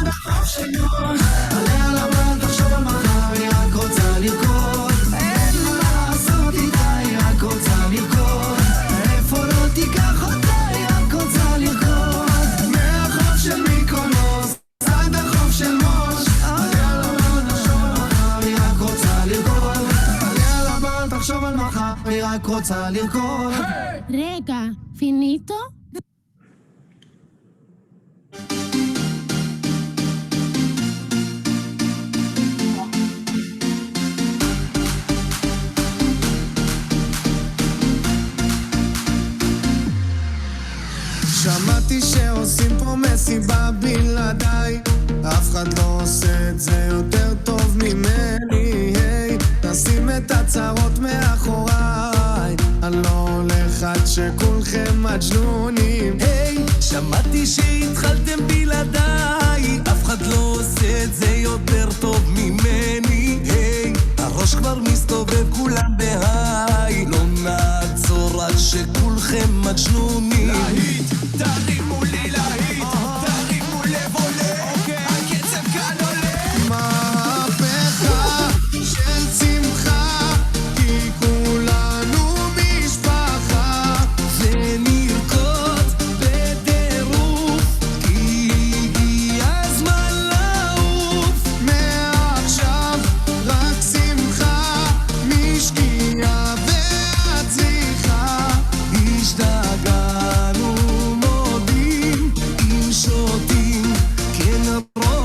בחוף של יום עליה לבן תחשוב על מחר היא רק רוצה לרקוד אין מה לעשות איתה היא רק רוצה לרקוד איפה לא תיקח אותה היא רק רוצה לרקוד מהחוף של מיקונוס עד החוף של מוש עליה לבן תחשוב על מחר היא רק רוצה לרקוד עליה לבן תחשוב על מחר היא רק רוצה לרקוד רגע, פיניטו? שמעתי שעושים פה מסיבה בלעדיי אף אחד לא עושה את זה יותר טוב ממני היי, נשים את הצרות מאחוריי אני לא הולך עד שכולכם מג'נונים היי, שמעתי שהתחלתם בלעדיי אף אחד לא עושה את זה יותר טוב ממני היי, הראש כבר מסתובב כולם בהיי לא נעצור עד שכולכם מג'נונים להיט, תרימו לי להיט תרימו לב עולה הקצב כאן עולה מהפכה של שמחה כי כולנו משפחה ונרקוד בטירוף כי הגיע הזמן לעוף מעכשיו רק שמחה משקיעה והצליחה השתגענו מודים עם שוטים כן רוקדים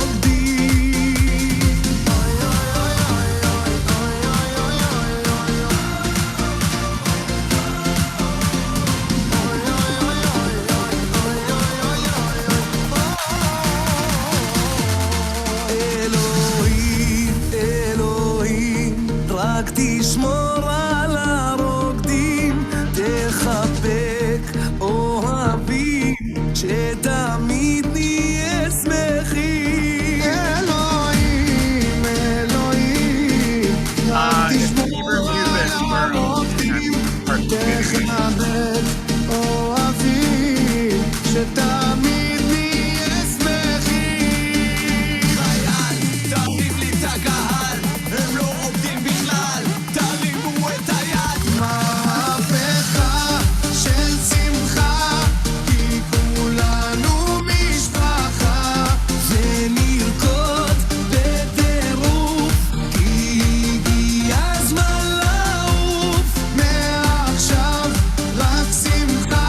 אלוהים, אלוהים רק תשמור על הרוקדים תחבק אוהבים שתמיד נהיה שמחים אלוהים, אלוהים רק תשמור על הרוקדים תחבק אוהבים שתמיד נהיה שמחים חייל, תרים לי את הקהל הם לא עובדים בכלל תרימו את היד מהפכה של שמחה כי כולנו משפחה ונרקוד בטירוף כי הגיע הזמן לעוף מעכשיו רק שמחה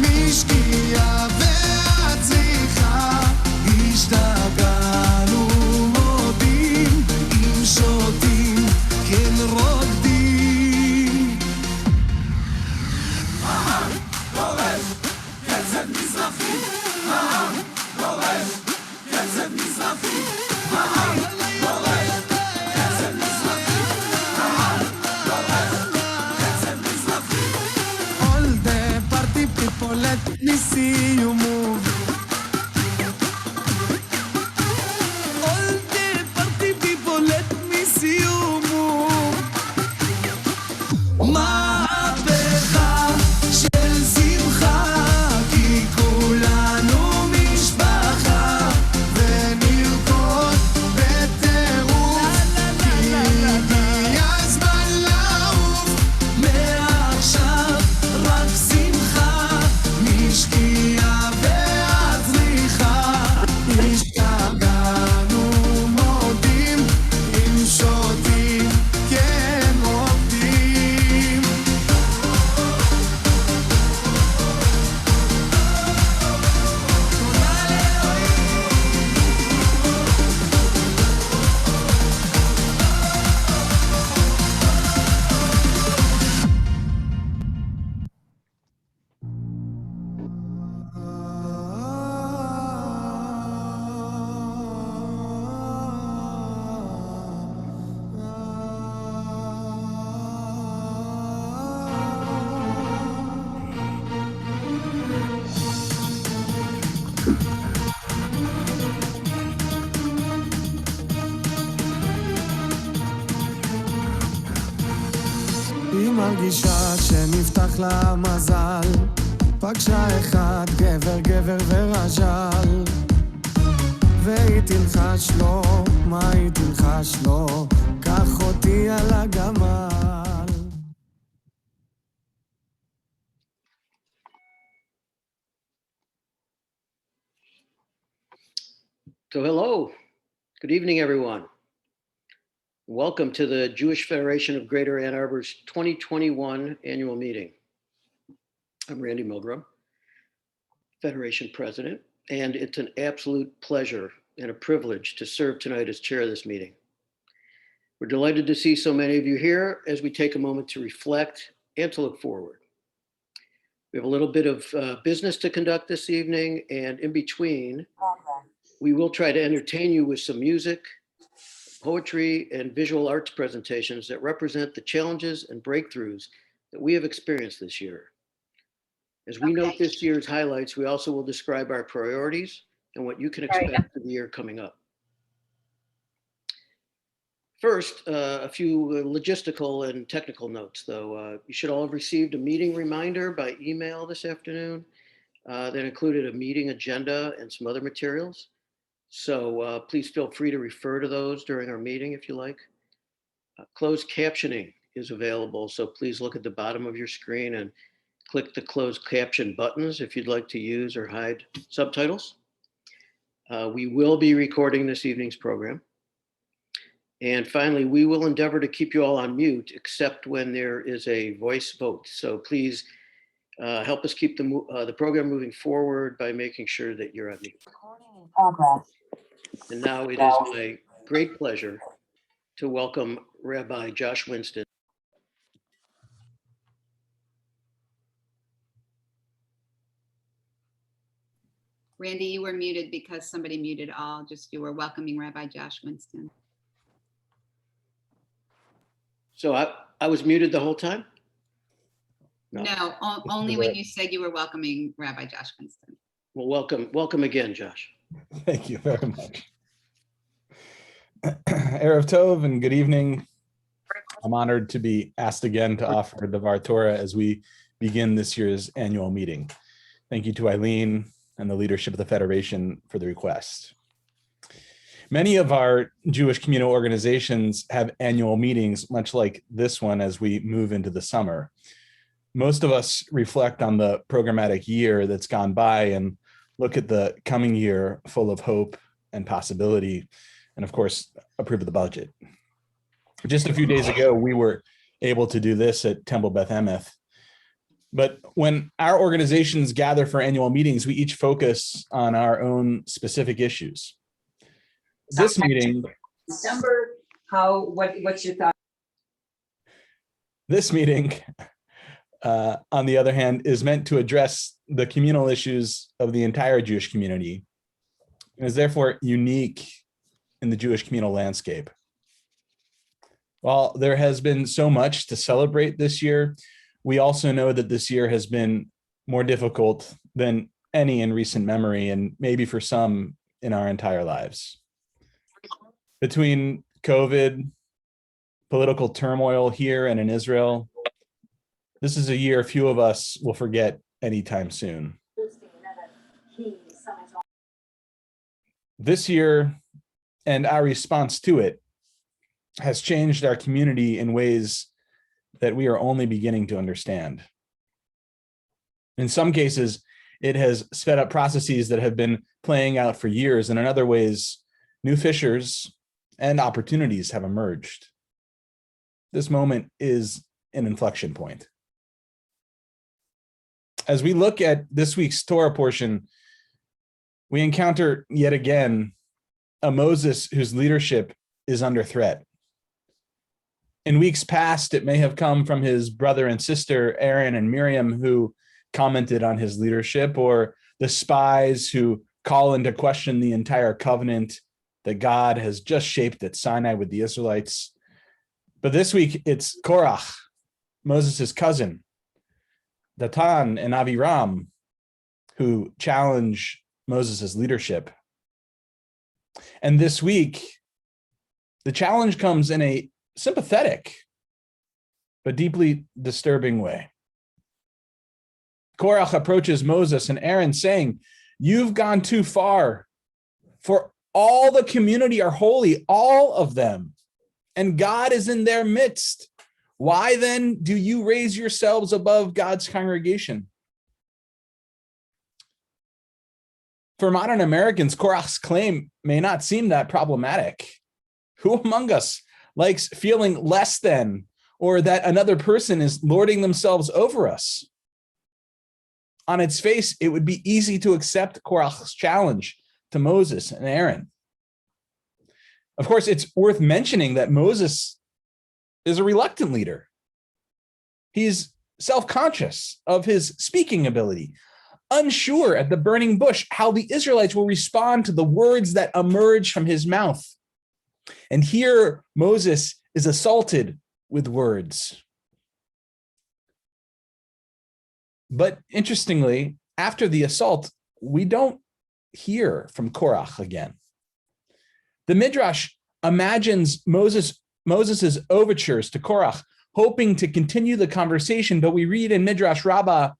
משקיעה והצליחה השתגענו מודים עם שוטים כן רוקדים דורש קצב מזרחי דורש קצב מזרחי דורש קצב מזרחי דורש קצב מזרחי All the party people let me see you move All the party people let me see you move מהפכה של שמחה כי כולנו משפחה ונרקוד בטירוף כי הגיע הזמן לעוף מעכשיו רק שמחה משקיעה והצליחה השתגענו מודים עם שוטים כן רוקדים היא מרגישה שנפתח לה מזל פגשה אחד גבר ורז'ל והיא תלחש לו, מה היא תלחש לו, קח אותי על הגמל. So hello, good evening, everyone. Welcome to the Jewish Federation of Greater Ann Arbor's 2021 annual meeting. I'm Randy Milgram, Federation President, and it's an absolute pleasure and a privilege to serve tonight as chair of this meeting. We're delighted to see so many of you here as we take a moment to reflect and to look forward. We have a little bit of business to conduct this evening, and in between, we will try to entertain you with some music, poetry, and visual arts presentations that represent the challenges and breakthroughs that we have experienced this year. As we note this year's highlights, we also will describe our priorities and what you can expect for the year coming up. First, a few logistical and technical notes, though. You should all have received a meeting reminder by email this afternoon that included a meeting agenda and some other materials. So please feel free to refer to those during our meeting if you like. Closed captioning is available, so please look at the bottom of your screen and click the closed caption buttons if you'd like to use or hide subtitles. We will be recording this evening's program. And finally, we will endeavor to keep you all on mute except when there is a voice vote. So please help us keep the program moving forward by making sure that you're on mute. Recording in progress. And now it is my great pleasure to welcome Rabbi Josh Winston. Randy, you were muted because somebody muted all. Just you were welcoming Rabbi Josh Winston. So I was muted the whole time? No, only when you said you were welcoming Rabbi Josh Winston. Well, welcome again, Josh. Thank you very much. Erev Tov and good evening. I'm honored to be asked again to offer Devar Torah as we begin this year's annual meeting. Thank you to Eileen and the leadership of the Federation for the request. Many of our Jewish communal organizations have annual meetings, much like this one as we move into the summer. Most of us reflect on the programmatic year that's gone by and look at the coming year full of hope and possibility, and of course, approve of the budget. Just a few days ago, we were able to do this at Temple Beth Emeth. But when our organizations gather for annual meetings, we each focus on our own specific issues. This meeting, December, what's your thought? This meeting, on the other hand, is meant to address the communal issues of the entire Jewish community and is therefore unique in the Jewish communal landscape. While there has been so much to celebrate this year, we also know that this year has been more difficult than any in recent memory, and maybe for some in our entire lives. Between COVID, political turmoil here and in Israel, this is a year few of us will forget anytime soon. This year and our response to it has changed our community in ways that we are only beginning to understand. In some cases, it has sped up processes that have been playing out for years, and in other ways, new fissures and opportunities have emerged. This moment is an inflection point. As we look at this week's Torah portion, we encounter yet again a Moses whose leadership is under threat. In weeks past, it may have come from his brother and sister, Aaron and Miriam, who commented on his leadership, or the spies who call into question the entire covenant that God has just shaped at Sinai with the Israelites. But this week, it's Korach, Moses' cousin, Datan and Aviram, who challenge Moses' leadership. And this week, the challenge comes in a sympathetic but deeply disturbing way. Korach approaches Moses and Aaron saying, "You've gone too far. For All the community are holy, all of them, and God is in their midst. Why then do you raise yourselves above God's congregation? For modern Americans, Korach's claim may not seem that problematic. Who among us likes feeling less than, or that another person is lording themselves over us? On its face, it would be easy to accept Korach's challenge to Moses and Aaron. Of course, it's worth mentioning that Moses is a reluctant leader. He's self-conscious of his speaking ability, unsure at the burning bush how the Israelites will respond to the words that emerge from his mouth. And here Moses is assaulted with words. But interestingly, after the assault, we don't hear from Korach again. The Midrash imagines Moses's overtures to Korach, hoping to continue the conversation, but we read in Midrash Rabbah,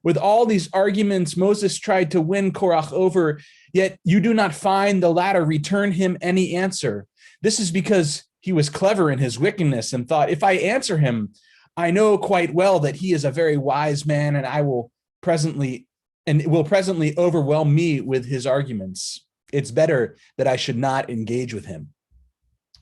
with all these arguments, Moses tried to win Korach over, yet you do not find the latter return him any answer. This is because he was clever in his wickedness and thought, if I answer him, I know quite well that he is a very wise man, and it will presently overwhelm me with his arguments. It's better that I should not engage with him.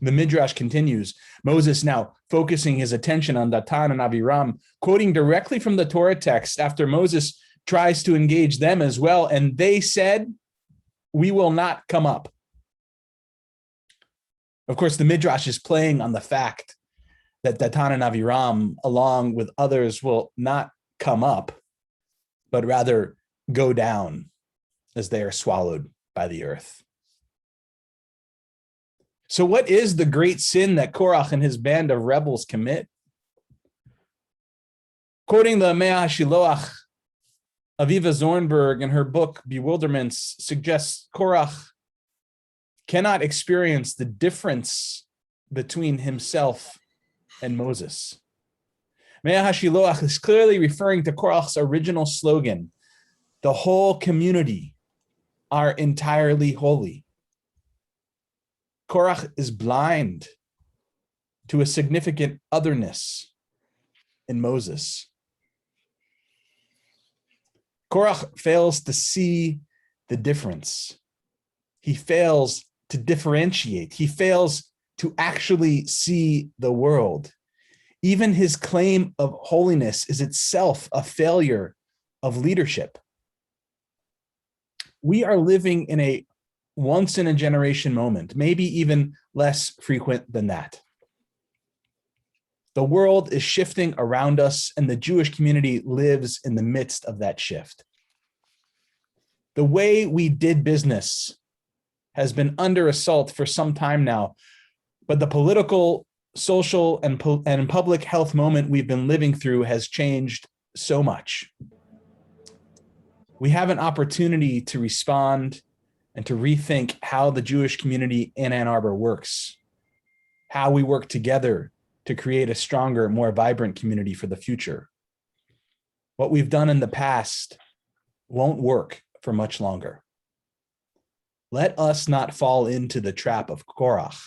The Midrash continues, Moses now focusing his attention on Datan and Aviram, quoting directly from the Torah text after Moses tries to engage them as well. And they said, we will not come up. Of course, the Midrash is playing on the fact that Datan and Aviram, along with others, will not come up, but rather go down as they are swallowed by the earth. So what is the great sin that Korach and his band of rebels commit? Quoting the Mea HaShiloach, Aviva Zornberg in her book Bewilderments suggests Korach cannot experience the difference between himself and Moses. Mea HaShiloach is clearly referring to Korach's original slogan, the whole community are entirely holy. Korach is blind to a significant otherness in Moses. Korach fails to see the difference. He fails to differentiate. He fails to actually see the world. Even his claim of holiness is itself a failure of leadership. We are living in a once in a generation moment, maybe even less frequent than that. The world is shifting around us, and the Jewish community lives in the midst of that shift. The way we did business has been under assault for some time now, but the political, social, and public health moment we've been living through has changed so much. We have an opportunity to respond and to rethink how the Jewish community in Ann Arbor works, how we work together to create a stronger, more vibrant community for the future. What we've done in the past won't work for much longer. Let us not fall into the trap of Korach.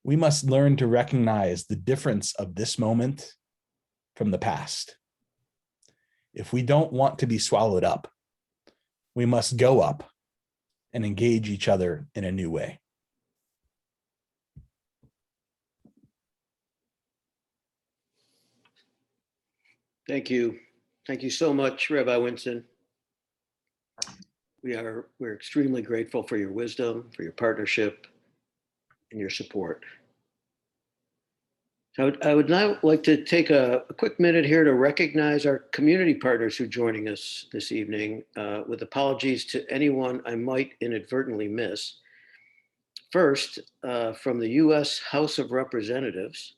We must learn to recognize the difference of this moment from the past. If we don't want to be swallowed up, we must go up and engage each other in a new way. Thank you. Thank you so much, Rabbi Winston. We're extremely grateful for your wisdom, for your partnership, and your support. So I would now like to take a quick minute here to recognize our community partners who are joining us this evening, with apologies to anyone I might inadvertently miss. First, from the U.S. House of Representatives,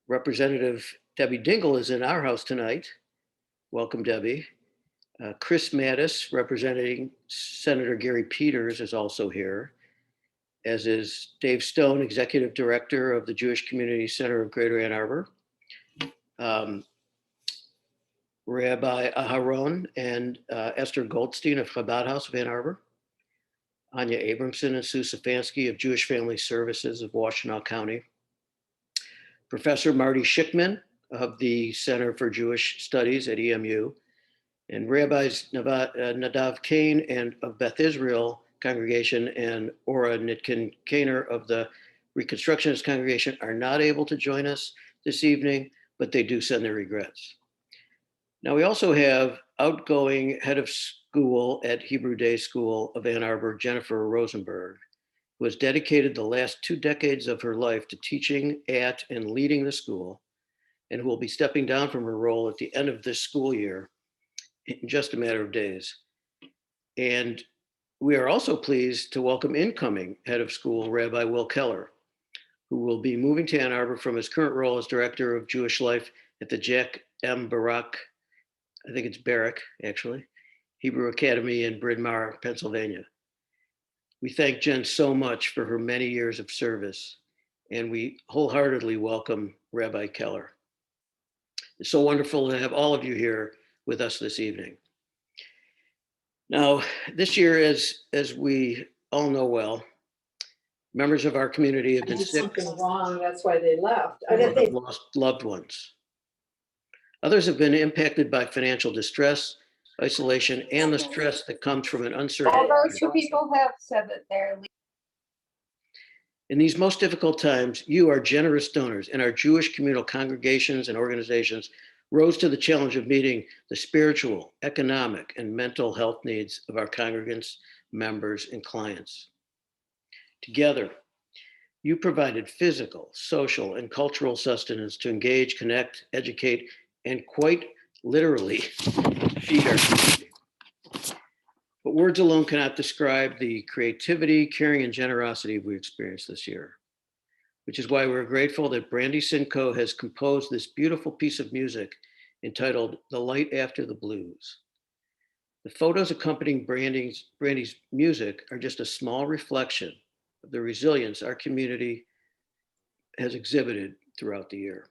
Representative Debbie Dingell is in our house tonight. Welcome, Debbie. Chris Mattis, representing Senator Gary Peters, is also here, as is Dave Stone, Executive Director of the Jewish Community Center of Greater Ann Arbor, Rabbi Aharon and Esther Goldstein of Chabad House of Ann Arbor, Anya Abramson and Sue Stefanski of Jewish Family Services of Washtenaw County, Professor Marty Schickman of the Center for Jewish Studies at EMU, and Rabbis Nadav Kane and of Beth Israel Congregation and Ora Nitkin Kaner of the Reconstructionist Congregation are not able to join us this evening, but they do send their regrets. Now, we also have outgoing head of school at Hebrew Day School of Ann Arbor, Jennifer Rosenberg, who has dedicated the last 2 decades of her life to teaching at and leading the school, and who will be stepping down from her role at the end of this school year in just a matter of days. And we are also pleased to welcome incoming head of school, Rabbi Will Keller, who will be moving to Ann Arbor from his current role as director of Jewish life at the Jack M. Barak, I think it's Barak actually, Hebrew Academy in Bryn Mawr, Pennsylvania. We thank Jen so much for her many years of service, and we wholeheartedly welcome Rabbi Keller. It's so wonderful to have all of you here with us this evening. Now, this year, as we all know well, members of our community have They been did sick something wrong, that's why they left. I or didn't have think, lost loved ones. Others have been impacted by financial distress, isolation, and the stress that comes from an uncertain. all those two people have said that they're leaving. In these most difficult times, you, our generous donors, and our Jewish communal congregations and organizations rose to the challenge of meeting the spiritual, economic, and mental health needs of our congregants, members, and clients. Together, you provided physical, social, and cultural sustenance to engage, connect, educate, and quite literally feed our community. But words alone cannot describe the creativity, caring, and generosity we experienced this year, which is why we're grateful that Brandy Sinco has composed this beautiful piece of music entitled The Light After the Blues. The photos accompanying Brandy's music are just a small reflection of the resilience our community has exhibited throughout the year.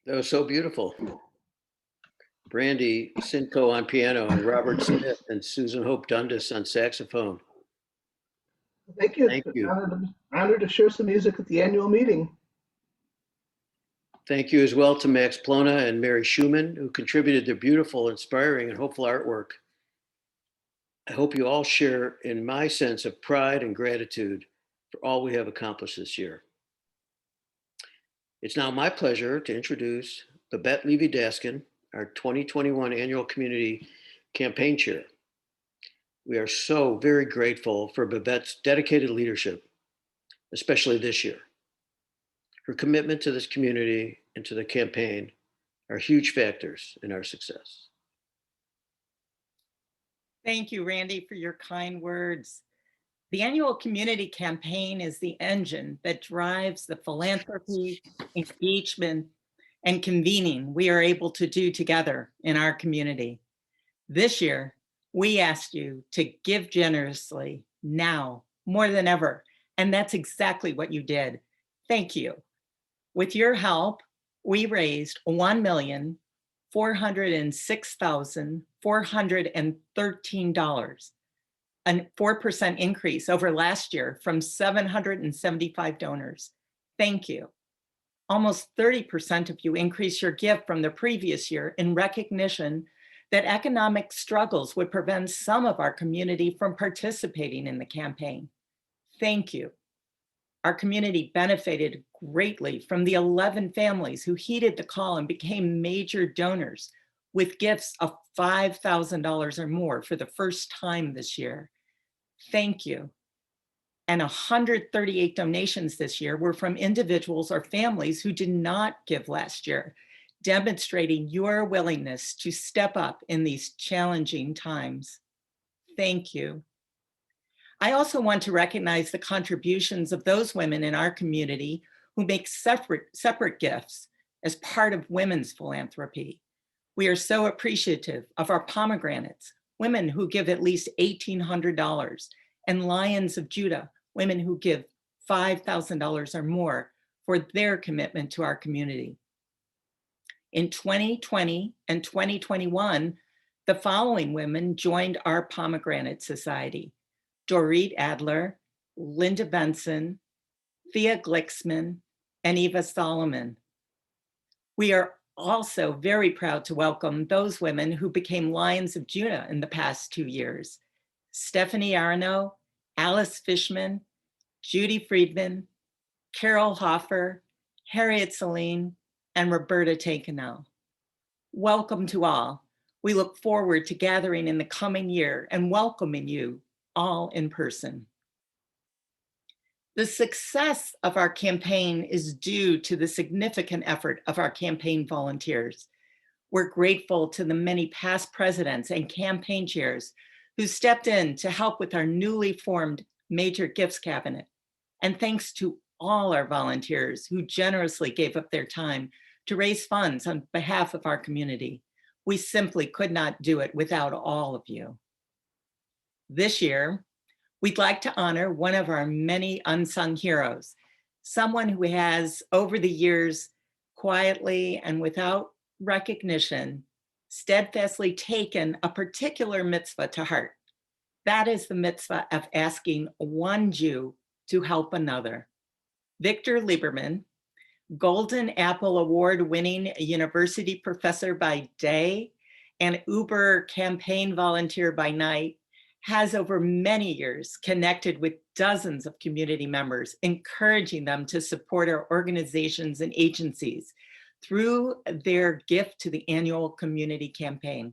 That was so beautiful. Brandy Sinco on piano and Robert Smith and Susan Hope Dundas on saxophone. Thank you. Thank you. Honored to share some music at the annual meeting. Thank you as well to Max Plona and Mary Schumann, who contributed their beautiful, inspiring, and hopeful artwork. I hope you all share in my sense of pride and gratitude for all we have accomplished this year. It's now my pleasure to introduce Babette Levy-Daskin, our 2021 Annual Community Campaign Chair. We are so very grateful for Babette's dedicated leadership, especially this year. Her commitment to this community and to the campaign are huge factors in our success. Thank you, Randy, for your kind words. The annual community campaign is the engine that drives the philanthropy, engagement, and convening we are able to do together in our community. This year, we asked you to give generously now more than ever, and that's exactly what you did. Thank you. With your help, we raised $1,406,413, a 4% increase over last year from 775 donors. Thank you. Almost 30% of you increased your gift from the previous year in recognition that economic struggles would prevent some of our community from participating in the campaign. Thank you. Our community benefited greatly from the 11 families who heeded the call and became major donors with gifts of $5,000 or more for the first time this year. Thank you. And 138 donations this year were from individuals or families who did not give last year, demonstrating your willingness to step up in these challenging times. Thank you. I also want to recognize the contributions of those women in our community who make separate gifts as part of women's philanthropy. We are so appreciative of our pomegranates, women who give at least $1,800, and Lions of Judah, women who give $5,000 or more for their commitment to our community. In 2020 and 2021, the following women joined our Pomegranate Society: Dorit Adler, Linda Benson, Thea Glicksman, and Eva Solomon. We are also very proud to welcome those women who became Lions of Judah in the past 2 years: Stephanie Arno, Alice Fishman, Judy Friedman, Carol Hoffer, Harriet Celine, and Roberta Takenel. Welcome to all. We look forward to gathering in the coming year and welcoming you all in person. The success of our campaign is due to the significant effort of our campaign volunteers. We're grateful to the many past presidents and campaign chairs who stepped in to help with our newly formed Major Gifts Cabinet. And thanks to all our volunteers who generously gave up their time to raise funds on behalf of our community. We simply could not do it without all of you. This year, we'd like to honor one of our many unsung heroes, someone who has, over the years, quietly and without recognition, steadfastly taken a particular mitzvah to heart. That is the mitzvah of asking one Jew to help another. Victor Lieberman, Golden Apple Award-winning university professor by day and Uber campaign volunteer by night, has over many years connected with dozens of community members, encouraging them to support our organizations and agencies through their gift to the annual community campaign.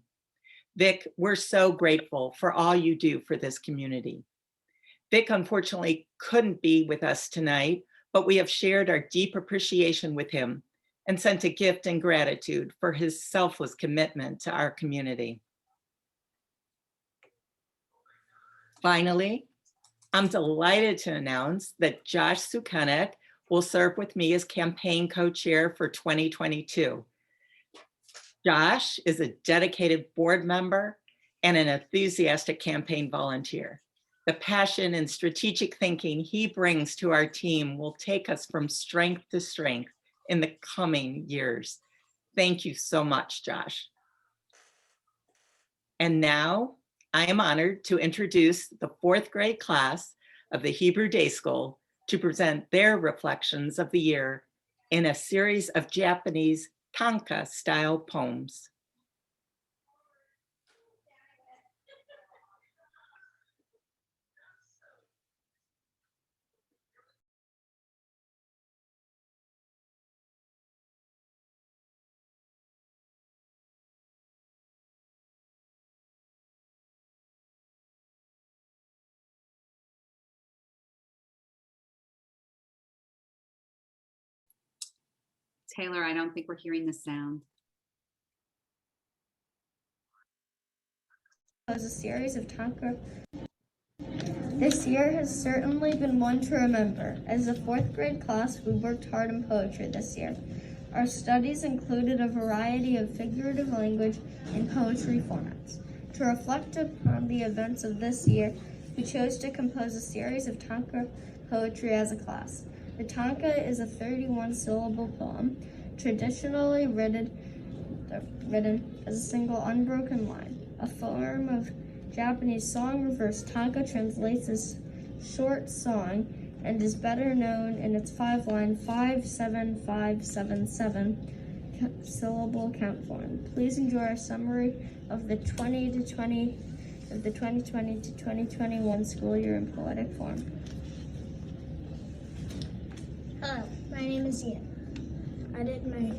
Vic, we're so grateful for all you do for this community. Vic unfortunately couldn't be with us tonight, but we have shared our deep appreciation with him and sent a gift and gratitude for his selfless commitment to our community. Finally, I'm delighted to announce that Josh Sukanek will serve with me as campaign co-chair for 2022. Josh is a dedicated board member and an enthusiastic campaign volunteer. The passion and strategic thinking he brings to our team will take us from strength to strength in the coming years. Thank you so much, Josh. And now I am honored to introduce the fourth grade class of the Hebrew Day School to present their reflections of the year in a series of Japanese tanka style poems. Taylor, I don't think we're hearing the sound. Was a series of tanka. This year has certainly been one to remember. As a fourth grade class, we worked hard in poetry this year. Our studies included a variety of figurative language and poetry formats. To reflect upon the events of this year, we chose to compose a series of tanka poetry as a class. The tanka is a 31-syllable poem, traditionally written as a single unbroken line. A form of Japanese song reverse, tanka translates as short song and is better known in its 5-line 5-7-5-7-7 syllable count form. Please enjoy our summary of the 2020 to 2021 school year in poetic form. Hello, my name is Ian. I did my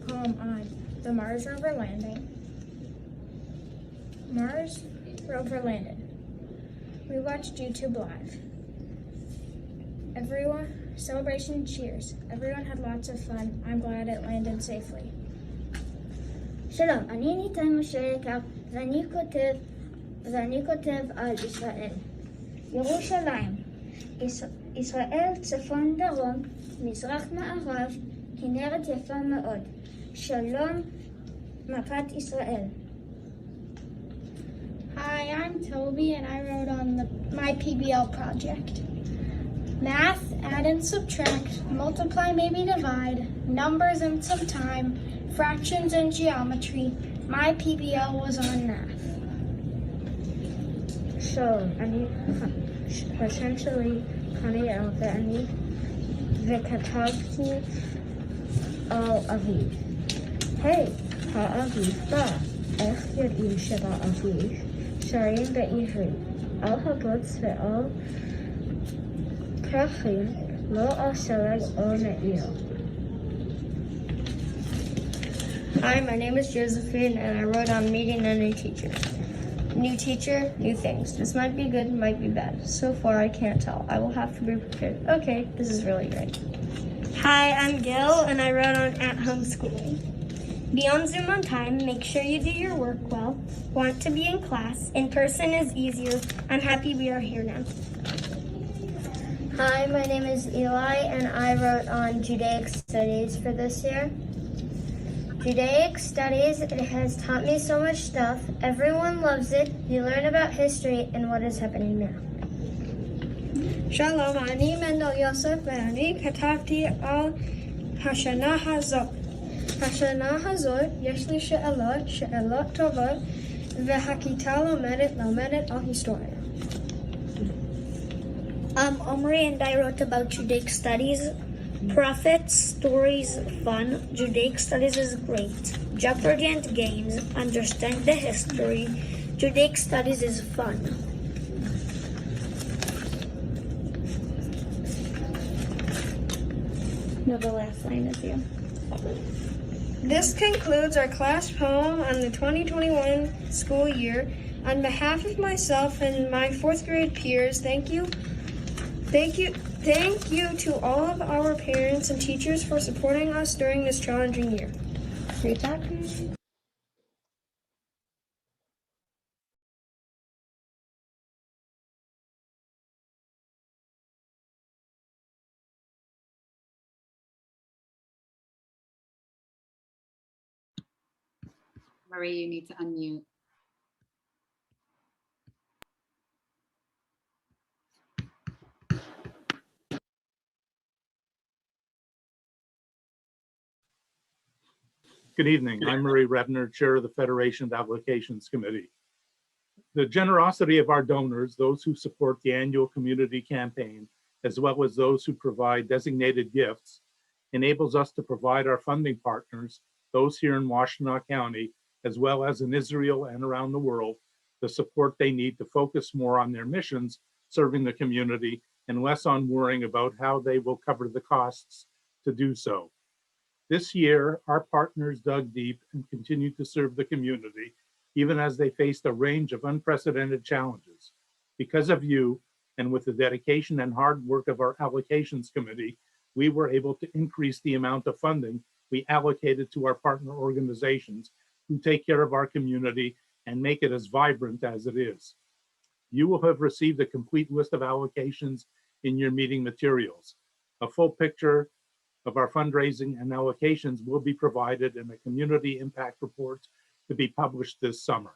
poem on the Mars rover landing. Mars rover landed. We watched YouTube live. Everyone, celebration cheers. Everyone had lots of fun. I'm glad it landed safely. שלום, אני ניתן משה יקר, ואני כותב על ישראל. ירושלים, ישראל צפון דרום, מזרח מערב, כנרת יפה מאוד. שלום, מפת ישראל. Hi, I'm Toby and I wrote on my PBL project. Math, add and subtract, multiply, maybe divide, numbers and some time, fractions and geometry. My PBL was on math. שלום, השם שלי חניאל וכתבתי על אביב. היי, האביב בא, איך יודעים שבא אביב? שרים בעברית, על הבוץ ועל פרחים, לא על שלג או מעיר. Hi, my name is Josephine and I wrote on meeting a new teacher. New teacher, new things. This might be good, might be bad. So far, I can't tell. I will have to be prepared. Okay, this is really great. Hi, I'm Gil and I wrote on at-home schooling. Be on Zoom on time, make sure you do your work well, want to be in class, in person is easier. I'm happy we are here now. Hi, my name is Eli and I wrote on Judaic studies for this year. Judaic studies, it has taught me so much stuff. Everyone loves it. You learn about history and what is happening now. שלום, אני מנדל יוסף ואני כתבתי על השנה הזאת. השנה הזאת יש לי שאלות טובות, והכיתה לומדת על היסטוריה. Omri and I wrote about Judaic studies. Prophets, stories, fun. Judaic studies is great. Jeopardy and games. Understand the history. Judaic studies is fun. No, the last line is you. This concludes our class poem on the 2021 school year. On behalf of myself and my fourth grade peers, thank you to all of our parents and teachers for supporting us during this challenging year. Great talk. Marie, you need to unmute. Good evening. I'm Murray Rebner, Chair of the Federation of Applications Committee. The generosity of our donors, those who support the annual community campaign, as well as those who provide designated gifts, enables us to provide our funding partners, those here in Washtenaw County, as well as in Israel and around the world, the support they need to focus more on their missions, serving the community, and less on worrying about how they will cover the costs to do so. This year, our partners dug deep and continued to serve the community, even as they faced a range of unprecedented challenges. Because of you, and with the dedication and hard work of our allocations committee, we were able to increase the amount of funding we allocated to our partner organizations who take care of our community and make it as vibrant as it is. You will have received a complete list of allocations in your meeting materials. A full picture of our fundraising and allocations will be provided in a community impact report to be published this summer.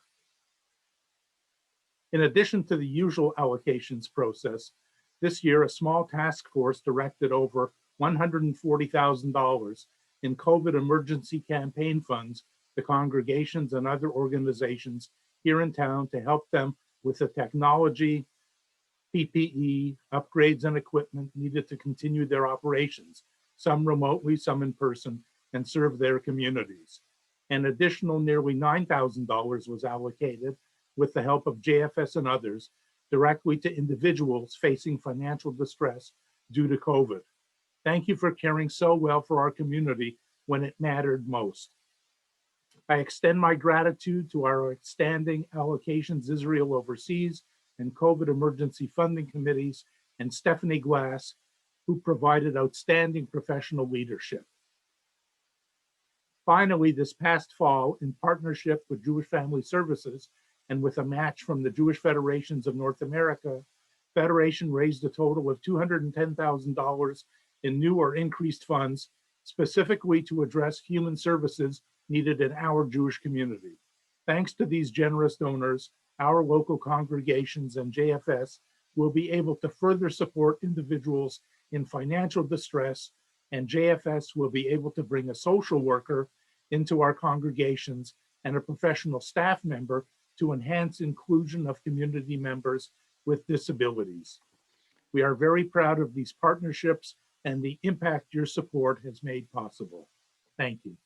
In addition to the usual allocations process, this year a small task force directed over $140,000 in COVID emergency campaign funds to congregations and other organizations here in town to help them with the technology, PPE, upgrades and equipment needed to continue their operations, some remotely, some in person, and serve their communities. An additional nearly $9,000 was allocated with the help of JFS and others directly to individuals facing financial distress due to COVID. Thank you for caring so well for our community when it mattered most. I extend my gratitude to our outstanding allocations Israel overseas and COVID emergency funding committees and Stephanie Glass, who provided outstanding professional leadership. Finally, this past fall, in partnership with Jewish Family Services and with a match from the Jewish Federations of North America, Federation raised a total of $210,000 in new or increased funds, specifically to address human services needed in our Jewish community. Thanks to these generous donors, our local congregations and JFS will be able to further support individuals in financial distress, and JFS will be able to bring a social worker into our congregations and a professional staff member to enhance inclusion of community members with disabilities. We are very proud of these partnerships and the impact your support has made possible. Thank you.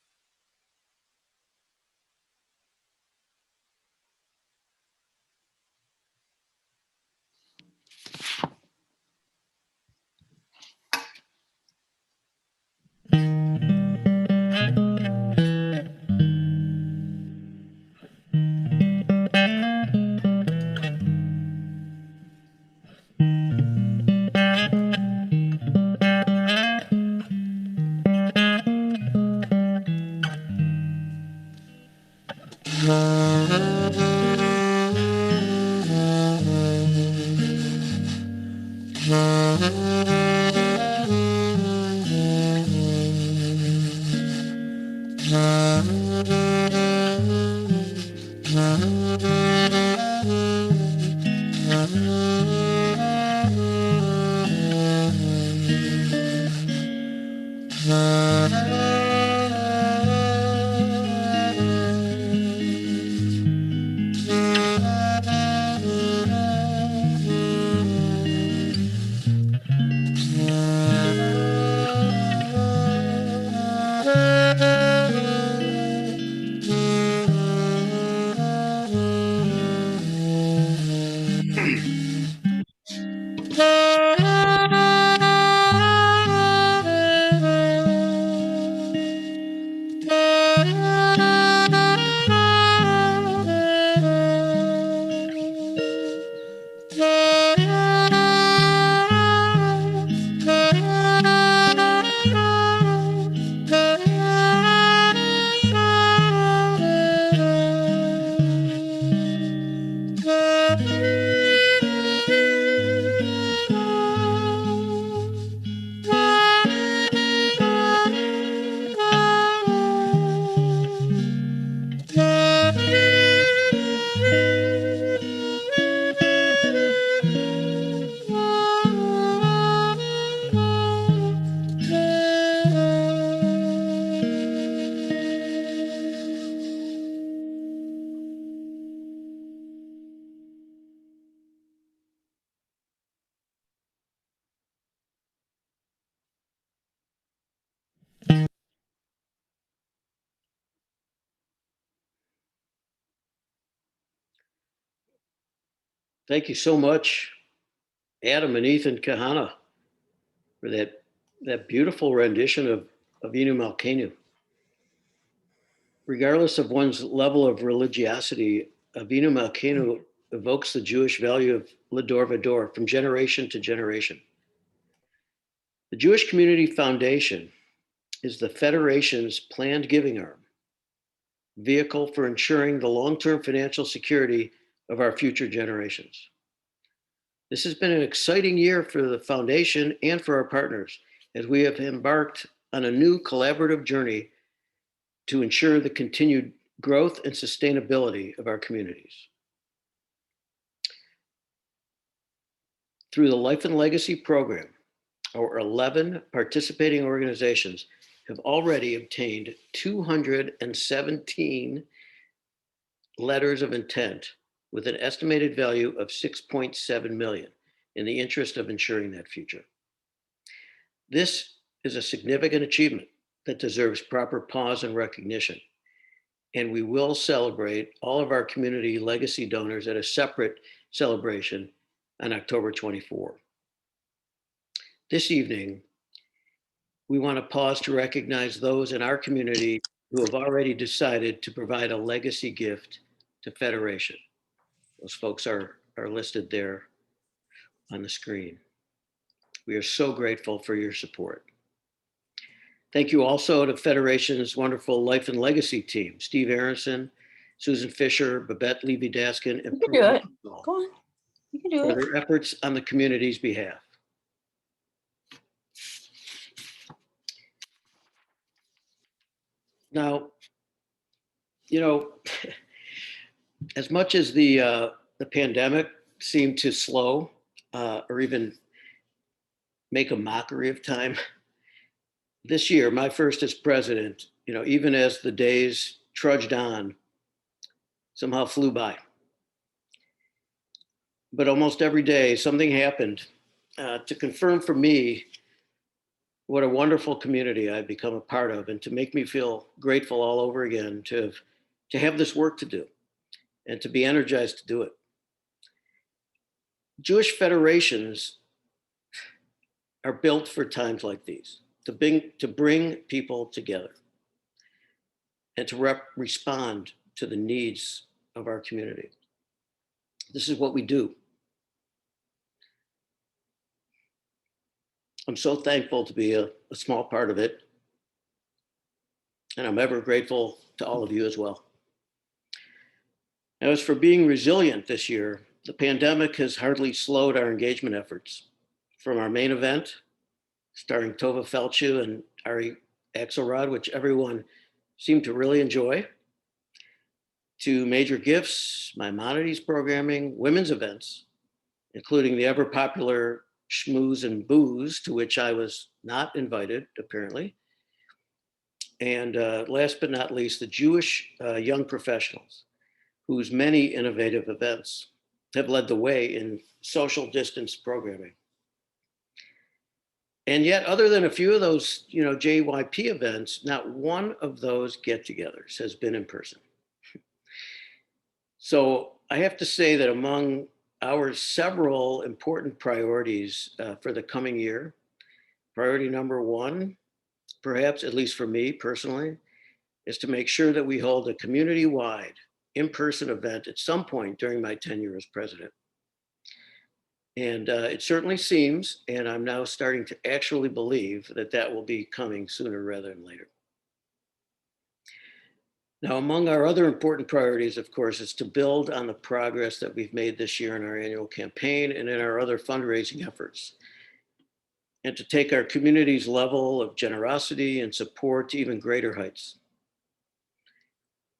Thank you so much, Adam and Ethan Kahana, for that beautiful rendition of Inu Malkeinu. Regardless of one's level of religiosity, Avinu Malkeinu evokes the Jewish value of Lador Vador from generation to generation. The Jewish Community Foundation is the Federation's planned giving arm, vehicle for ensuring the long-term financial security of our future generations. This has been an exciting year for the foundation and for our partners as we have embarked on a new collaborative journey to ensure the continued growth and sustainability of our communities. Through the Life and Legacy program, our 11 participating organizations have already obtained 217 letters of intent with an estimated value of 6.7 million in the interest of ensuring that future. This is a significant achievement that deserves proper pause and recognition. And we will celebrate all of our community legacy donors at a separate celebration on October 24. This evening, we want to pause to recognize those in our community who have already decided to provide a legacy gift to Federation. Those folks are listed there on the screen. We are so grateful for your support. Thank you also to Federation's wonderful Life and Legacy team, Steve Aronson, Susan Fisher, Babette Levy-Daskin, and You can do it. Go on. You can do for it. their efforts on the community's behalf. Now, you know, as much as the pandemic seemed to slow or even make a mockery of time, this year, my first as president, you know, even as the days trudged on, somehow flew by. But almost every day, something happened to confirm for me what a wonderful community I've become a part of, and to make me feel grateful all over again to have this work to do and to be energized to do it. Jewish federations are built for times like these, to bring people together and to respond to the needs of our community. This is what we do. I'm so thankful to be a small part of it. And I'm ever grateful to all of you as well. As for being resilient this year, the pandemic has hardly slowed our engagement efforts. From our main event, starring Tova Felchu and Ari Axelrod, which everyone seemed to really enjoy, to major gifts, Maimonides programming, women's events, including the ever popular Schmooze and Booze, to which I was not invited, apparently. And last but not least, the Jewish young professionals, whose many innovative events have led the way in social distance programming. And yet, other than a few of those, you know, JYP events, not one of those get-togethers has been in person. So I have to say that among our several important priorities for the coming year, priority number one, perhaps at least for me personally, is to make sure that we hold a community-wide in-person event at some point during my tenure as president. And it certainly seems, and I'm now starting to actually believe that that will be coming sooner rather than later. Now, among our other important priorities, of course, is to build on the progress that we've made this year in our annual campaign and in our other fundraising efforts, and to take our community's level of generosity and support to even greater heights.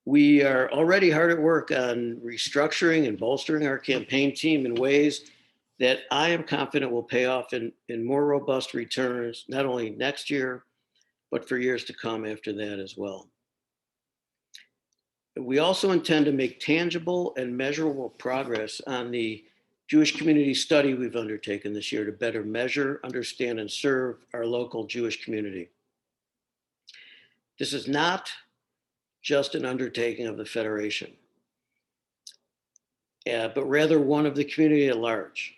We are already hard at work on restructuring and bolstering our campaign team in ways that I am confident will pay off in more robust returns, not only next year, but for years to come after that as well. We also intend to make tangible and measurable progress on the Jewish community study we've undertaken this year to better measure, understand, and serve our local Jewish community. This is not just an undertaking of the Federation. but rather one of the community at large.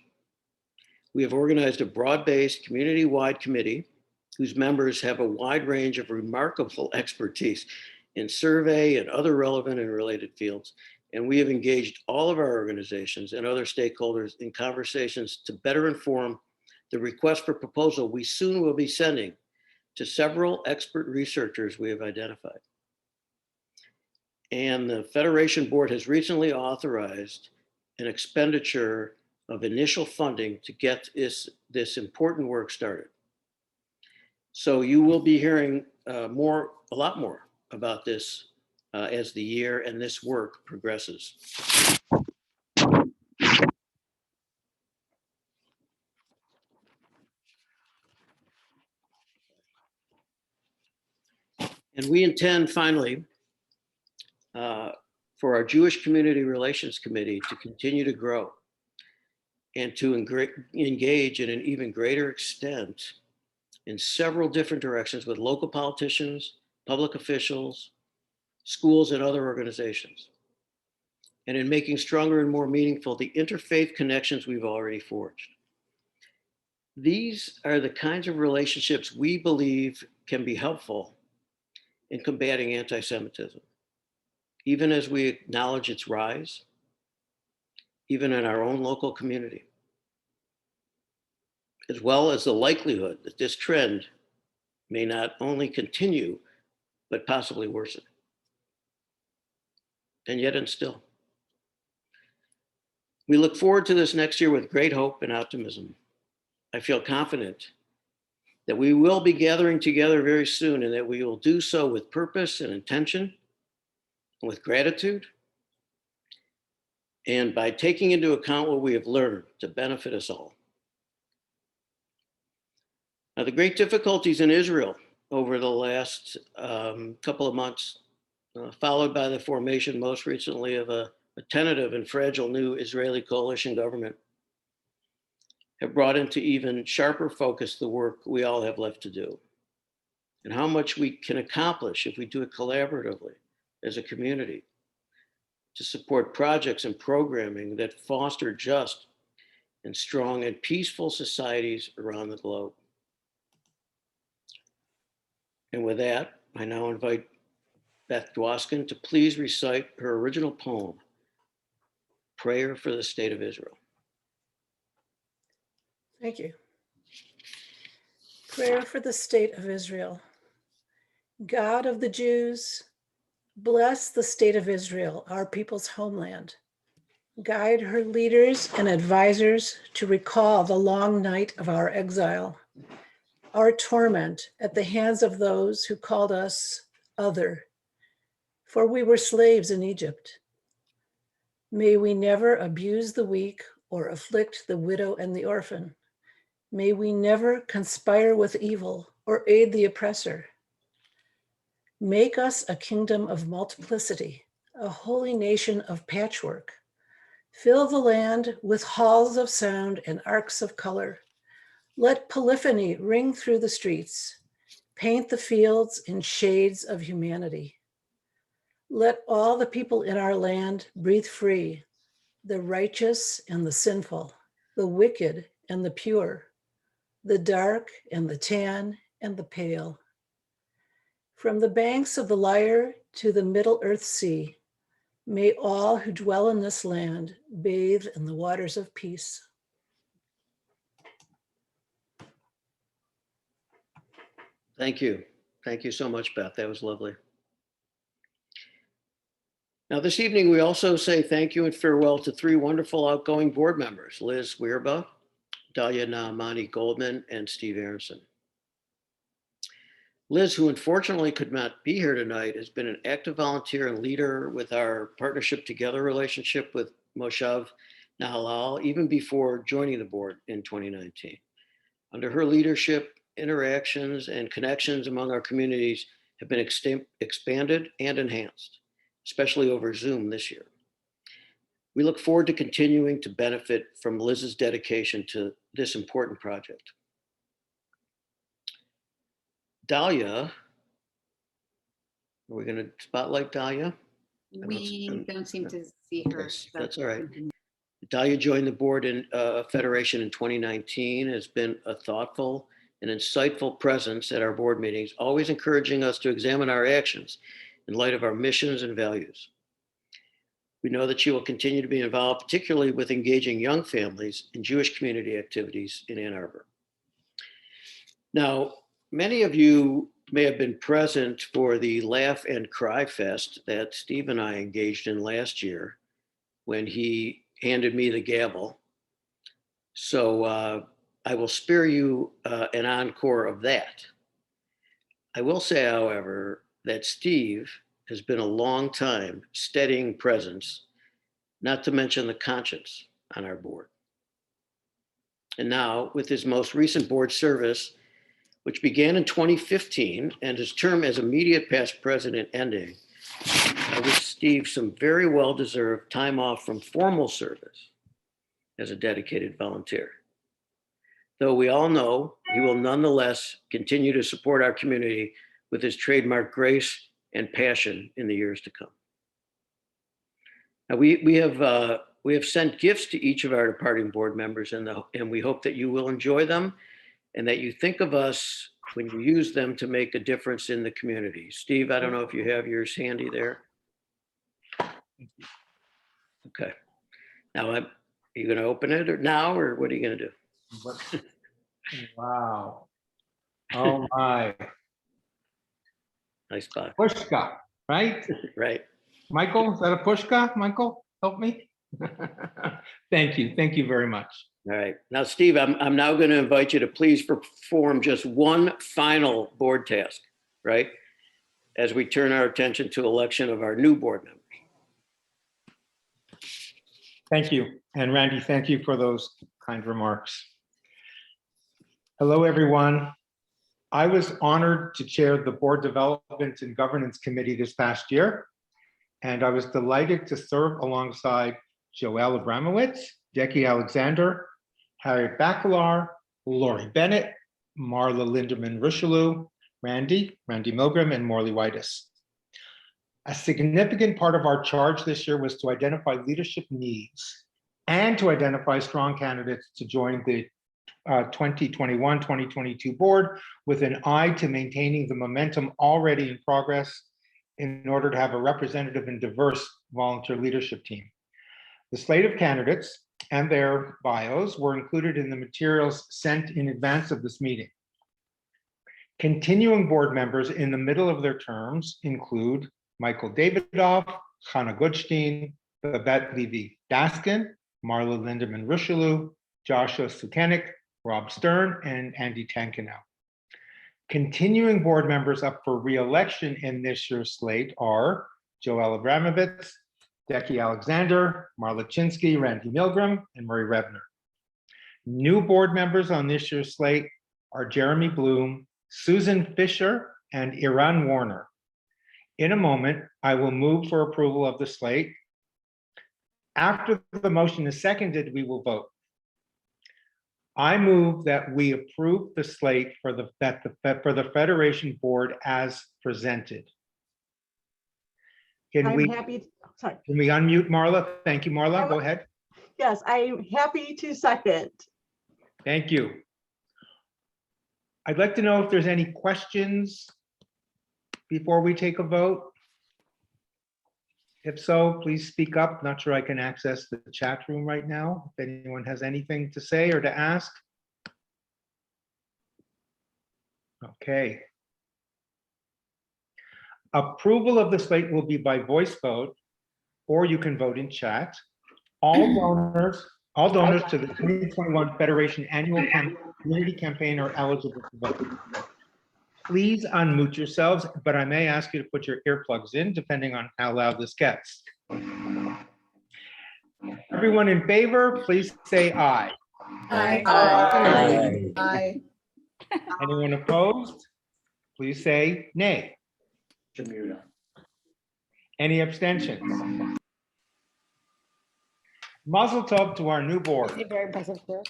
We have organized a broad-based community-wide committee whose members have a wide range of remarkable expertise in survey and other relevant and related fields. And we have engaged all of our organizations and other stakeholders in conversations to better inform the request for proposal we soon will be sending to several expert researchers we have identified. And the Federation Board has recently authorized an expenditure of initial funding to get this important work started. So you will be hearing a lot more about this as the year and this work progresses. And we intend finally for our Jewish Community Relations Committee to continue to grow and to engage in an even greater extent in several different directions with local politicians, public officials, schools, and other organizations, and in making stronger and more meaningful the interfaith connections we've already forged. These are the kinds of relationships we believe can be helpful in combating anti-Semitism, even as we acknowledge its rise, even in our own local community, as well as the likelihood that this trend may not only continue, but possibly worsen. And yet and still. We look forward to this next year with great hope and optimism. I feel confident that we will be gathering together very soon and that we will do so with purpose and intention, and with gratitude, and by taking into account what we have learned to benefit us all. Now, the great difficulties in Israel over the last couple of months, followed by the formation most recently of a tentative and fragile new Israeli coalition government, have brought into even sharper focus the work we all have left to do and how much we can accomplish if we do it collaboratively as a community to support projects and programming that foster just and strong and peaceful societies around the globe. And with that, I now invite Beth Dwoskin to please recite her original poem, Prayer for the State of Israel. Thank you. Prayer for the State of Israel. God of the Jews, bless the state of Israel, our people's homeland. Guide her leaders and advisors to recall the long night of our exile, our torment at the hands of those who called us other, for we were slaves in Egypt. May we never abuse the weak or afflict the widow and the orphan. May we never conspire with evil or aid the oppressor. Make us a kingdom of multiplicity, a holy nation of patchwork. Fill the land with halls of sound and arcs of color. Let polyphony ring through the streets. Paint the fields in shades of humanity. Let all the people in our land breathe free, the righteous and the sinful, the wicked and the pure, the dark and the tan and the pale. From the banks of the Lyre to the Middle Earth Sea, may all who dwell in this land bathe in the waters of peace. Thank you. Thank you so much, Beth. That was lovely. Now, this evening, we also say thank you and farewell to three wonderful outgoing board members, Liz Weirba, Dalia Naamani Goldman, and Steve Aronson. Liz, who unfortunately could not be here tonight, has been an active volunteer and leader with our Partnership Together relationship with Moshav Nahalal, even before joining the board in 2019. Under her leadership, interactions and connections among our communities have been expanded and enhanced, especially over Zoom this year. We look forward to continuing to benefit from Liz's dedication to this important project. Dalia, are we going to spotlight Dalia? We don't seem to see her. That's all right. Dahlia joined the board in Federation in 2019, has been a thoughtful and insightful presence at our board meetings, always encouraging us to examine our actions in light of our missions and values. We know that she will continue to be involved, particularly with engaging young families in Jewish community activities in Ann Arbor. Now, many of you may have been present for the Laugh and Cry Fest that Steve and I engaged in last year when he handed me the gavel. So I will spare you an encore of that. I will say, however, that Steve has been a long time steadying presence, not to mention the conscience on our board. And now, with his most recent board service, which began in 2015 and his term as immediate past president ending, I wish Steve some very well-deserved time off from formal service as a dedicated volunteer. Though we all know he will nonetheless continue to support our community with his trademark grace and passion in the years to come. Now, we have sent gifts to each of our departing board members, and we hope that you will enjoy them and that you think of us when you use them to make a difference in the community. Steve, I don't know if you have yours handy there. Okay. Now, are you going to open it now, or what are you going to do? Wow. Oh my. Nice box. Pushka, right? Right. Michael, is that a pushka? Michael, help me. Thank you. Thank you very much. All right. Now, Steve, I'm now going to invite you to please perform just one final board task, right? As we turn our attention to election of our new board members. Thank you. And Randy, thank you for those kind remarks. Hello, everyone. I was honored to chair the Board Development and Governance Committee this past year, and I was delighted to serve alongside Joelle Abramowitz, Decky Alexander, Harriet Bacalar, Lori Bennett, Marla Linderman Richelieu, Randy Milgram, and Morley Whitus. A significant part of our charge this year was to identify leadership needs and to identify strong candidates to join the 2021-2022 board with an eye to maintaining the momentum already in progress in order to have a representative and diverse volunteer leadership team. The slate of candidates and their bios were included in the materials sent in advance of this meeting. Continuing board members in the middle of their terms include Michael Davidoff, Chana Goodstein, Babette Levy-Daskin, Marla Linderman Richelieu, Joshua Sukenik, Rob Stern, and Andy Tankinow. Continuing board members up for re-election in this year's slate are Joelle Abramowitz, Decky Alexander, Marla Chinsky, Randy Milgram, and Murray Rebner. New board members on this year's slate are Jeremy Bloom, Susan Fisher, and Iran Warner. In a moment, I will move for approval of the slate. After the motion is seconded, we will vote. I move that we approve the slate for the Federation Board as presented. Can we unmute Marla? Thank you, Marla. Go ahead. Yes, I'm happy to second. Thank you. I'd like to know if there's any questions before we take a vote. If so, please speak up. Not sure I can access the chat room right now. If anyone has anything to say or to ask. Okay. Approval of the slate will be by voice vote, or you can vote in chat. All donors to the 2021 Federation Annual Community Campaign are eligible to vote. Please unmute yourselves, but I may ask you to put your earplugs in depending on how loud this gets. Everyone in favor, please say aye. Aye. Aye. Aye. Anyone opposed? Please say nay. Any abstentions? Mazel tov to our new board. Very impressive, sir.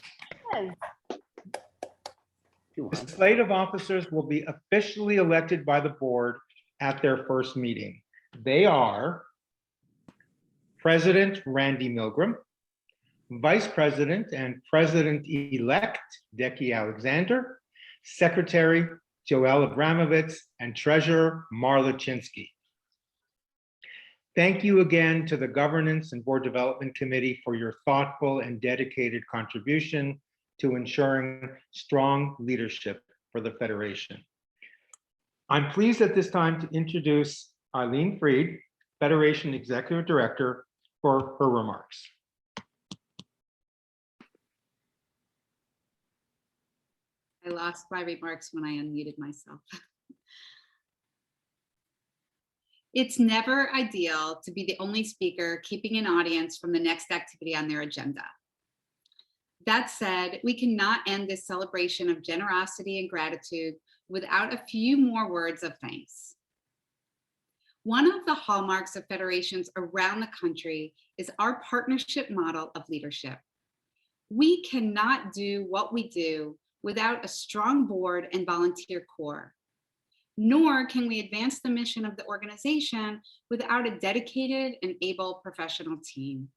The slate of officers will be officially elected by the board at their first meeting. They are President Randy Milgram, Vice President and President-elect Deki Alexander, Secretary Joel Abramovitz, and Treasurer Marla Chinsky. Thank you again to the Governance and Board Development Committee for your thoughtful and dedicated contribution to ensuring strong leadership for the Federation. I'm pleased at this time to introduce Eileen Freed, Federation Executive Director, for her remarks. I lost my remarks when I unmuted myself. It's never ideal to be the only speaker keeping an audience from the next activity on their agenda. That said, we cannot end this celebration of generosity and gratitude without a few more words of thanks. One of the hallmarks of federations around the country is our partnership model of leadership. We cannot do what we do without a strong board and volunteer core, nor can we advance the mission of the organization without a dedicated and able professional team.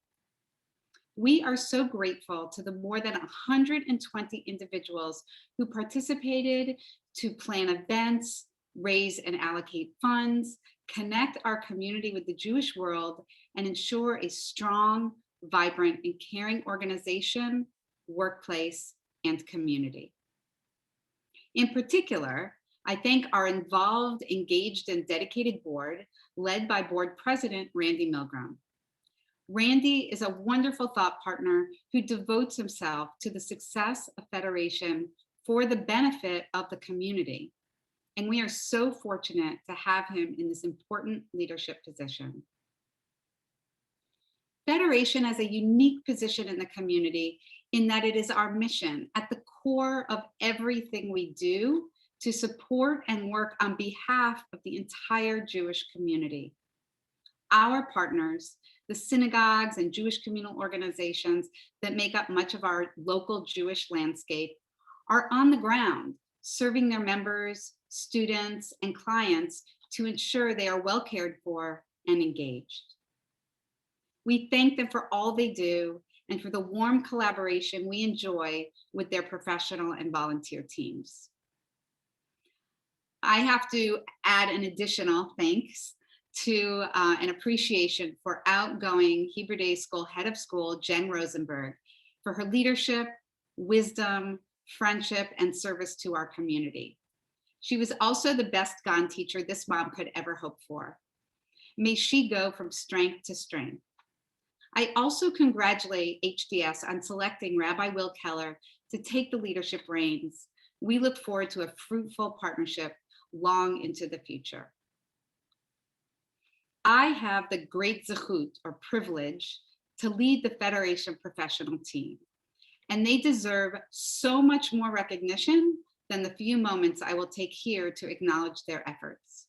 We are so grateful to the more than 120 individuals who participated to plan events, raise and allocate funds, connect our community with the Jewish world, and ensure a strong, vibrant, and caring organization, workplace, and community. In particular, I thank our involved, engaged, and dedicated board, led by Board President Randy Milgram. Randy is a wonderful thought partner who devotes himself to the success of Federation for the benefit of the community. And we are so fortunate to have him in this important leadership position. Federation has a unique position in the community in that it is our mission at the core of everything we do to support and work on behalf of the entire Jewish community. Our partners, the synagogues and Jewish communal organizations that make up much of our local Jewish landscape, are on the ground, serving their members, students, and clients to ensure they are well cared for and engaged. We thank them for all they do and for the warm collaboration we enjoy with their professional and volunteer teams. I have to add an additional thanks to an appreciation for outgoing Hebrew Day School head of school, Jen Rosenberg, for her leadership, wisdom, friendship, and service to our community. She was also the best GON teacher this mom could ever hope for. May she go from strength to strength. I also congratulate HDS on selecting Rabbi Will Keller to take the leadership reins. We look forward to a fruitful partnership long into the future. I have the great zechut, or privilege, to lead the Federation professional team, and they deserve so much more recognition than the few moments I will take here to acknowledge their efforts.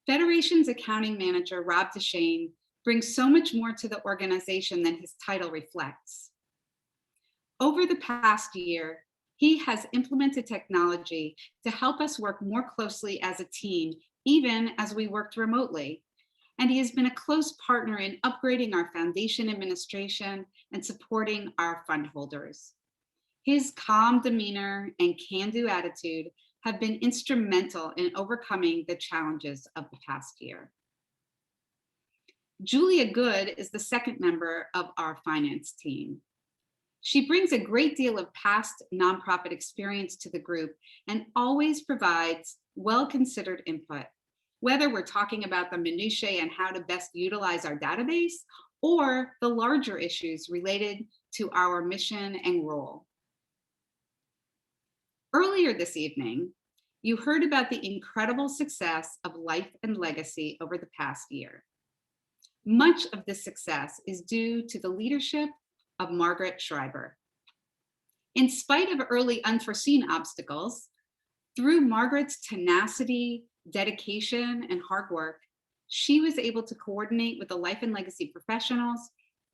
Federation's accounting manager, Rob Deshane, brings so much more to the organization than his title reflects. Over the past year, he has implemented technology to help us work more closely as a team, even as we worked remotely. And he has been a close partner in upgrading our foundation administration and supporting our fund holders. His calm demeanor and can-do attitude have been instrumental in overcoming the challenges of the past year. Julia Good is the second member of our finance team. She brings a great deal of past nonprofit experience to the group and always provides well-considered input, whether we're talking about the minutiae and how to best utilize our database or the larger issues related to our mission and role. Earlier this evening, you heard about the incredible success of Life and Legacy over the past year. Much of this success is due to the leadership of Margaret Schreiber. In spite of early unforeseen obstacles, through Margaret's tenacity, dedication, and hard work, she was able to coordinate with the Life and Legacy professionals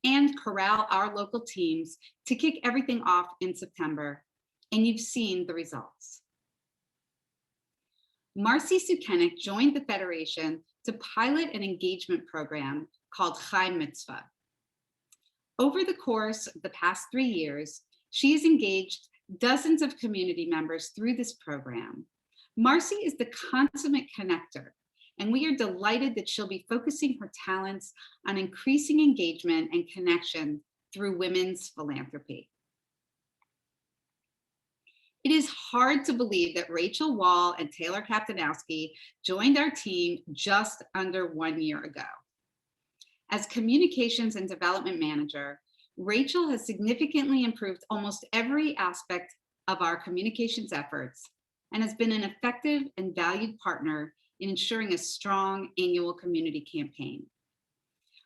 and corral our local teams to kick everything off in September, and you've seen the results. Marcy Sukenik joined the Federation to pilot an engagement program called Chai Mitzvah. Over the course of the past 3 years, she has engaged dozens of community members through this program. Marcy is the consummate connector, and we are delighted that she'll be focusing her talents on increasing engagement and connection through women's philanthropy. It is hard to believe that Rachel Wall and Taylor Kaptanowski joined our team just under 1 year ago. As Communications and Development Manager, Rachel has significantly improved almost every aspect of our communications efforts and has been an effective and valued partner in ensuring a strong annual community campaign.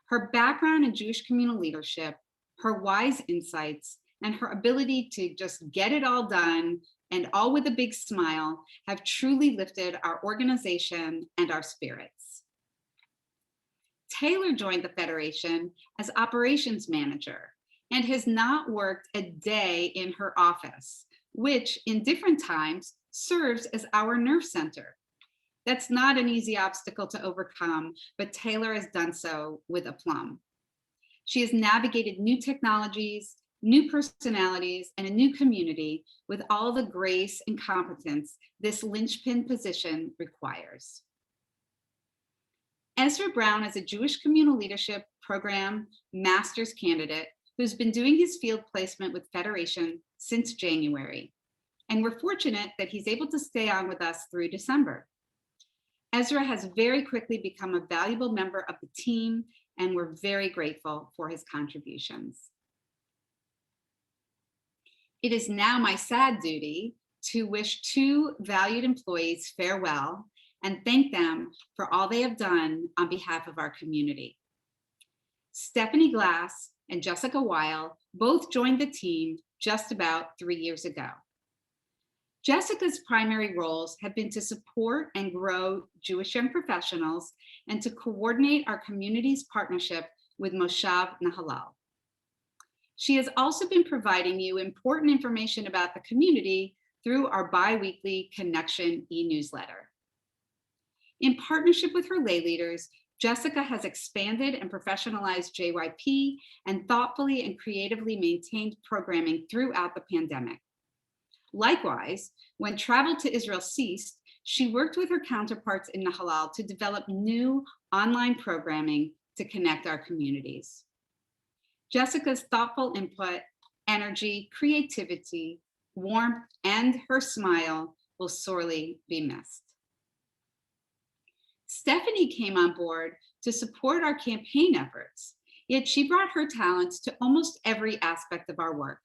Her background in Jewish communal leadership, her wise insights, and her ability to just get it all done and all with a big smile have truly lifted our organization and our spirits. Taylor joined the Federation as operations manager and has not worked a day in her office, which in different times serves as our nerve center. That's not an easy obstacle to overcome, but Taylor has done so with aplomb. She has navigated new technologies, new personalities, and a new community with all the grace and competence this linchpin position requires. Ezra Brown is a Jewish Communal Leadership Program master's candidate who's been doing his field placement with Federation since January. And we're fortunate that he's able to stay on with us through December. Ezra has very quickly become a valuable member of the team, and we're very grateful for his contributions. It is now my sad duty to wish 2 valued employees farewell and thank them for all they have done on behalf of our community. Stephanie Glass and Jessica Weil both joined the team just about 3 years ago. Jessica's primary roles have been to support and grow Jewish young professionals and to coordinate our community's partnership with Moshav Nahalal. She has also been providing you important information about the community through our bi-weekly Connection e-newsletter. In partnership with her lay leaders, Jessica has expanded and professionalized JYP and thoughtfully and creatively maintained programming throughout the pandemic. Likewise, when travel to Israel ceased, she worked with her counterparts in Nahalal to develop new online programming to connect our communities. Jessica's thoughtful input, energy, creativity, warmth, and her smile will sorely be missed. Stephanie came on board to support our campaign efforts, yet she brought her talents to almost every aspect of our work,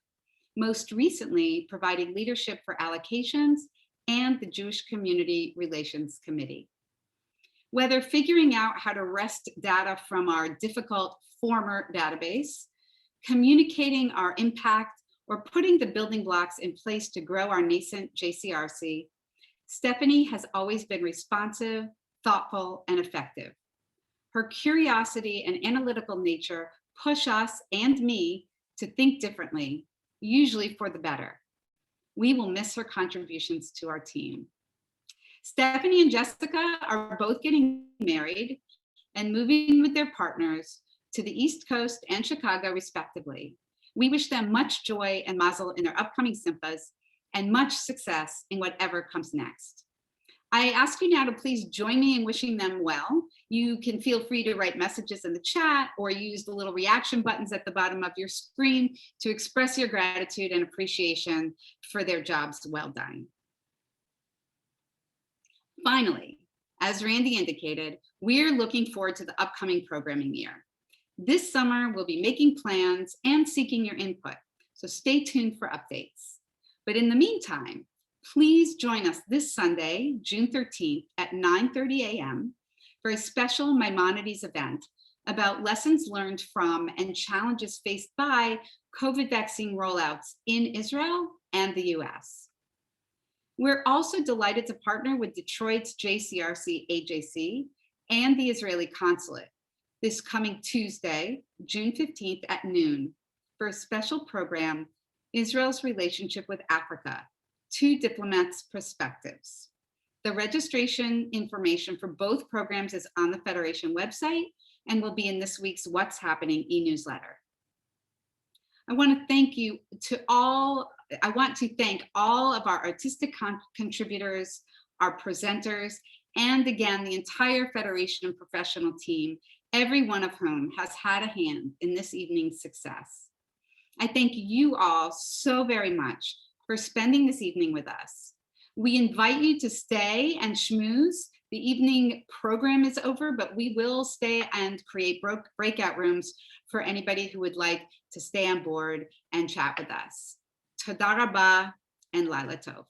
most recently providing leadership for allocations and the Jewish Community Relations Committee. Whether figuring out how to wrest data from our difficult former database, communicating our impact, or putting the building blocks in place to grow our nascent JCRC, Stephanie has always been responsive, thoughtful, and effective. Her curiosity and analytical nature push us and me to think differently, usually for the better. We will miss her contributions to our team. Stephanie and Jessica are both getting married and moving with their partners to the East Coast and Chicago, respectively. We wish them much joy and mazel in their upcoming simchas and much success in whatever comes next. I ask you now to please join me in wishing them well. You can feel free to write messages in the chat or use the little reaction buttons at the bottom of your screen to express your gratitude and appreciation for their jobs well done. Finally, as Randy indicated, we're looking forward to the upcoming programming year. This summer, we'll be making plans and seeking your input, so stay tuned for updates. But in the meantime, please join us this Sunday, June 13th at 9:30 a.m. for a special Maimonides event about lessons learned from and challenges faced by COVID vaccine rollouts in Israel and the US. We're also delighted to partner with Detroit's JCRC AJC and the Israeli Consulate this coming Tuesday, June 15th at noon for a special program, Israel's Relationship with Africa, 2 Diplomats' Perspectives. The registration information for both programs is on the Federation website and will be in this week's What's Happening e-newsletter. I want to thank you to all. I want to thank all of our artistic contributors, our presenters, and again, the entire Federation and professional team, every one of whom has had a hand in this evening's success. I thank you all so very much for spending this evening with us. We invite you to stay and schmooze. The evening program is over, but we will stay and create breakout rooms for anybody who would like to stay on board and chat with us. Toda rabah and Laila Tov.